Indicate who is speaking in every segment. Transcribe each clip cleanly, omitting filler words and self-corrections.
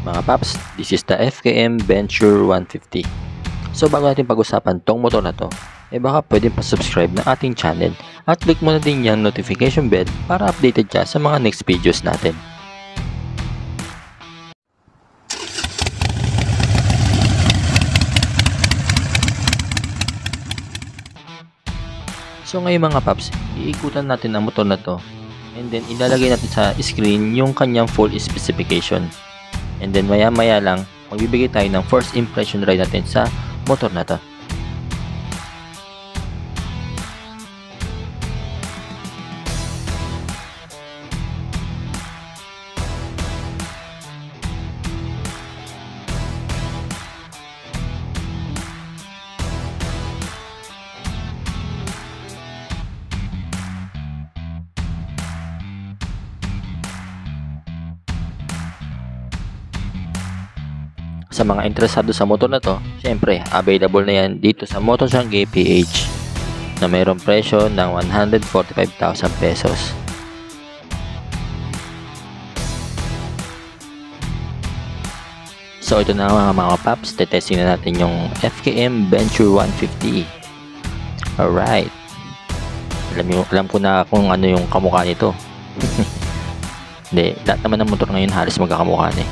Speaker 1: Mga paps, this is the FKM Venture 150. So bago natin pag-usapan tong motor na to, baka pwede pa-subscribe ng ating channel at click mo na din yung notification bell para updated ka sa mga next videos natin. So ngayon mga paps, iikutan natin ang motor na to and then ilalagay natin sa screen yung kanyang full specification. And then maya lang, magbibigay tayo ng first impression ride natin sa motor na to. Sa mga interesado sa motor na to, syempre available na yan dito sa Motorjunkie PH na mayroong presyo ng 145,000 pesos. So ito na mga paps, tetesting na natin yung FKM Venture 150. Alright, alam ko na kung ano yung kamukha nito. Hindi, lahat naman ng motor ngayon halos magkakamukha na eh.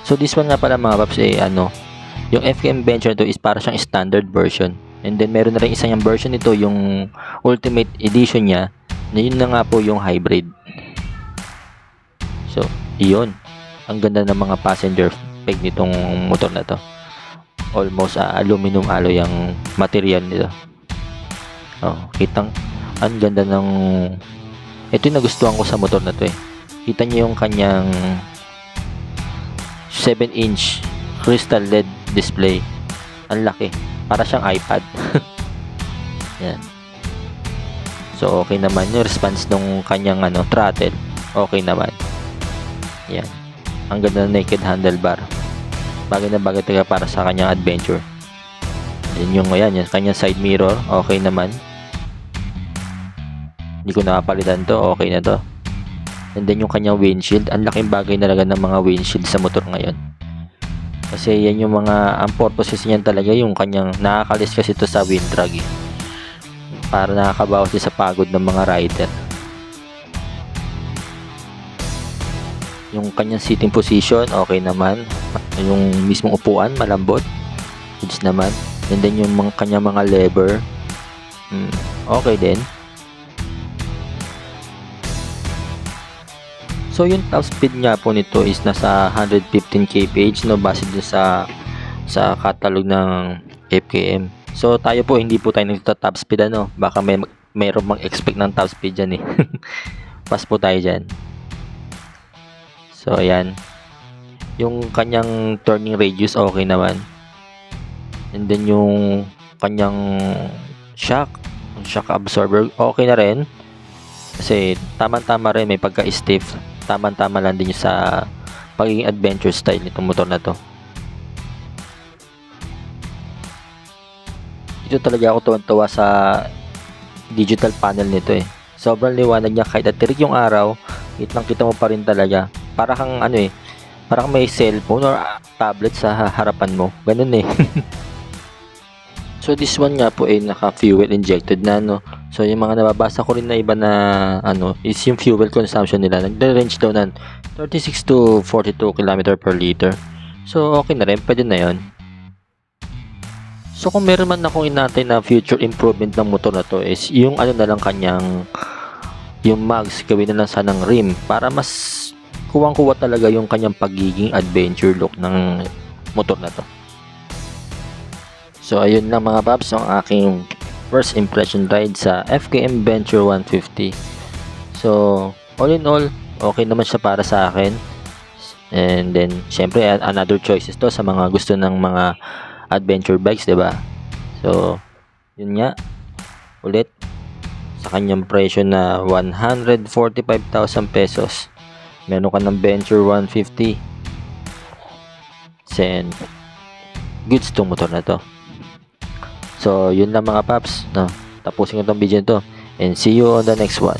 Speaker 1: So this one nga pala mga paps yung FKM Venture to is para siyang standard version. And then meron na rin isang yung version nito, yung Ultimate Edition niya, na yun na nga po yung hybrid. So iyon, ang ganda ng mga passenger peg nitong motor na to. Almost aluminum alloy ang material nito. Kitang ang ganda ng, ito yung nagustuhan ko sa motor na to eh. Kita niyo yung kanyang 7-inch crystal LED display. Ang laki, para siyang iPad. Yan. So okay naman yung response nung kanyang throttle. Okay naman. Yan. Ang ganda ng naked handlebar. Bagay na bagay talaga para sa kanyang adventure. Yan yung kanyang side mirror. Okay naman. Hindi ko nakapalitan to. Okay na to. And then yung kanyang windshield, ang laking bagay talaga ng mga windshield sa motor ngayon. Kasi yan yung ang purposes niyan talaga, yung kanyang nakakalis kasi ito sa wind drag eh. Para nakakabawas sa pagod ng mga rider. Yung kanyang sitting position, okay naman. Yung mismong upuan, malambot. Goods naman. And then yung kanyang mga lever, okay din. So yung top speed nga po nito is nasa 115 kph base dun sa catalog ng FKM. So tayo po hindi po tayo nagta-top speed baka mayroong mag-expect ng top speed dyan eh. Pass po tayo dyan. So ayan, yung kanyang turning radius okay naman. And then yung kanyang shock absorber okay na rin. Kasi tama-tama rin, may pagka-stiff. Tama-tama lang din sa pagiging adventure style nitong motor na to. Ito talaga ako tuwan-tuwa sa digital panel nito eh. Sobrang liwanag niya kahit atirik yung araw, kitang-kita mo pa rin talaga. Para kang para kang may cellphone or tablet sa harapan mo. Ganun eh. So this one nga po ay naka-fuel injected na So yung mga nababasa ko rin na iba na is yung fuel consumption nila. Nagre-range daw ng 36 to 42 km per liter. So okay na rin, pwede na yon. So kung meron man akong inatay na future improvement ng motor na to is yung na lang kanyang yung mags, gawin na lang sanang rim para mas kuwang-kuwa talaga yung kanyang pagiging adventure look ng motor na to. So ayun lang mga paps ang aking first impression ride sa FKM Venture 150. So all in all, okay naman siya para sa akin. And then syempre another choices to sa mga gusto ng mga adventure bikes, 'di ba? So yun nga, ulit sa kanyang presyo na 145,000 pesos. Meron ka ng Venture 150. Then goods tong motor na to. So, yun lang mga paps. Tapusin ko itong video nito. And see you on the next one.